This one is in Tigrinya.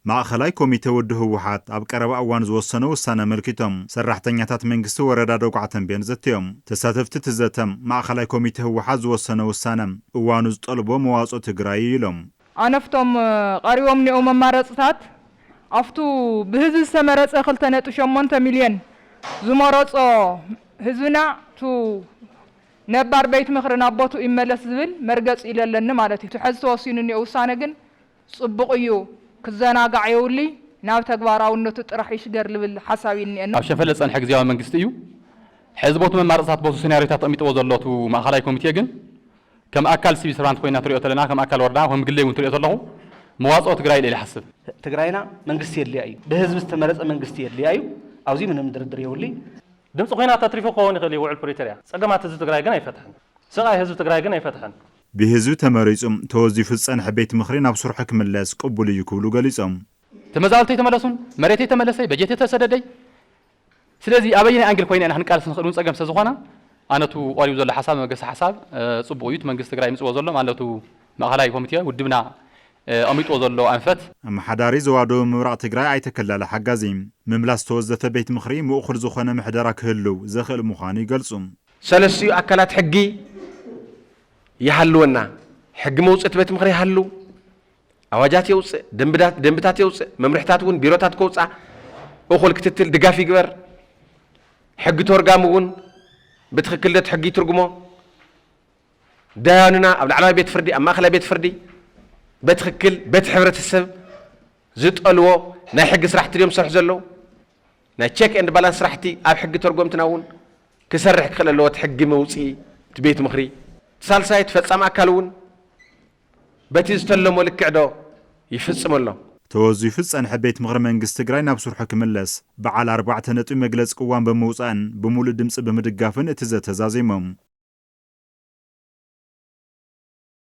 ማእኸላይ ኮሚቴ ውድ ህወሓት ኣብ ቀረባ እዋን ዝወሰነ ውሳነ መልኪቶም ሰራሕተኛታት መንግስቲ ወረዳ ደጉዓ ተንቤን ዘትዮም ተሳተፍቲ ትዘተም ማእኸላይ ኮሚቴ ህወሓት ዝወሰነ ውሳነ እዋኑ ዝጠልቦ መዋጾ ትግራይ ኢሎም ኣነፍቶም ቀሪቦም ኒኦም መማረጽታት ኣፍቱ ብህዝቢ ዝተመረጸ 2.8 ሚልዮን ዝመረጾ ህዝብና ቱ ነባር ቤት ምኽሪ ናቦቱ ይመለስ ዝብል መርገጽ ኢለለኒ ማለት እዩ ሕዚ ተወሲኑ ኒኦ ውሳነ ግን ጽቡቕ እዩ ክዘናጋዕ የውሊ ናብ ተግባራውነቱ ጥራሕ ይሽገር ልብል ሓሳብ ይኒአና ኣብ ሸፈለ ጸንሐ ግዚያዊ መንግስቲ እዩ ሕዝቦቱ መማረጽታት ቦቱ ሴናሪዮታት ጠሚጥዎ ዘሎቱ ማእኸላይ ኮሚቴ ግን ከም ኣካል ሲቪል ሰርቫንት ኮይና ትሪኦ ተለና ከም ኣካል ወረዳ ከም ግለይ እውን ትሪኦ ተለኹ መዋጽኦ ትግራይ ኢለ ይሓስብ ትግራይና መንግስቲ የድልያ እዩ ብህዝቢ ዝተመረጸ መንግስቲ የድልያ እዩ ኣብዚ ምንም ድርድር የውሊ ድምፂ ኮይናት ተትሪፎ ክኸውን ይኽእል ውዕል ፕሪቶሪያ ጸገማት ህዝቢ ትግራይ ግን ኣይፈትሕን ስቃይ ህዝቢ ትግራይ ግን ኣይፈትሕን ብህዝቢ ተመሪጹም ተወዚፉ ጸንሐ ቤት ምኽሪ ናብ ስርሑ ክምለስ ቅቡል እዩ ክብሉ ገሊጾም ተመዛልተይ ተመለሱን መሬተይ ተመለሰይ በጀተይ ተሰደደይ ስለዚ ኣበይና አንግል ኮይና ንቃልስ ንኽእሉ ጸገም ስለዝኾነ ኣነቱ ቀሪቡ ዘሎ ሓሳብ መገሰ ሓሳብ ጽቡቕ እዩ መንግስቲ ትግራይ ምጽዎ ዘሎ ማለቱ ማእኸላይ ኮሚቴ ውድብና ኣሚጥዎ ዘሎ ኣንፈት ኣመሓዳሪ ዘዋዶ ምብራቕ ትግራይ ኣይተከላለ ሓጋዚ ምምላስ ተወዘፈ ቤት ምኽሪ ምእኹል ዝኾነ ምሕደራ ክህልው ዘኽእል ምዃኑ ይገልጹ ሰለስቲኡ ኣካላት ሕጊ ይሃልወና ሕጊ መውፅእት ቤት ምኽሪ ይሃሉ ኣዋጃት የውፅእ ደንብታት የውፅእ መምርሕታት እውን ቢሮታት ከውፃእ እኹል ክትትል ድጋፍ ይግበር ሕጊ ተወርጋሚ እውን ብትክክል ለት ሕጊ ትርጉሞ ዳያኑና ኣብ ላዕለዋይ ቤት ፍርዲ ኣብ ማእኸላይ ቤት ፍርዲ በትክክል ቤት ሕብረተሰብ ዝጠልዎ ናይ ሕጊ ስራሕቲ ድዮም ሰርሑ ዘለው ናይ ቼክ ኤንድ ባላንስ ስራሕቲ ኣብ ሕጊ ተርጎምትና እውን ክሰርሕ ክኽእል ኣለዎት ሕጊ መውፅኢ እቲ ቤት ምኽሪ ሳልሳይ ተፈጻሚ ኣካል እውን በቲ ዝተለሞ ልክዕ ዶ ይፍጽም ኣሎ ተወዚፉ ጸንሐ ቤት ምኽሪ መንግስቲ ትግራይ ናብ ስርሑ ክምለስ በዓል 4 ነጥቢ መግለጽ ቅዋም ብምውጻእን ብምሉእ ድምፂ ብምድጋፍን እቲ ዘተዛዚሞም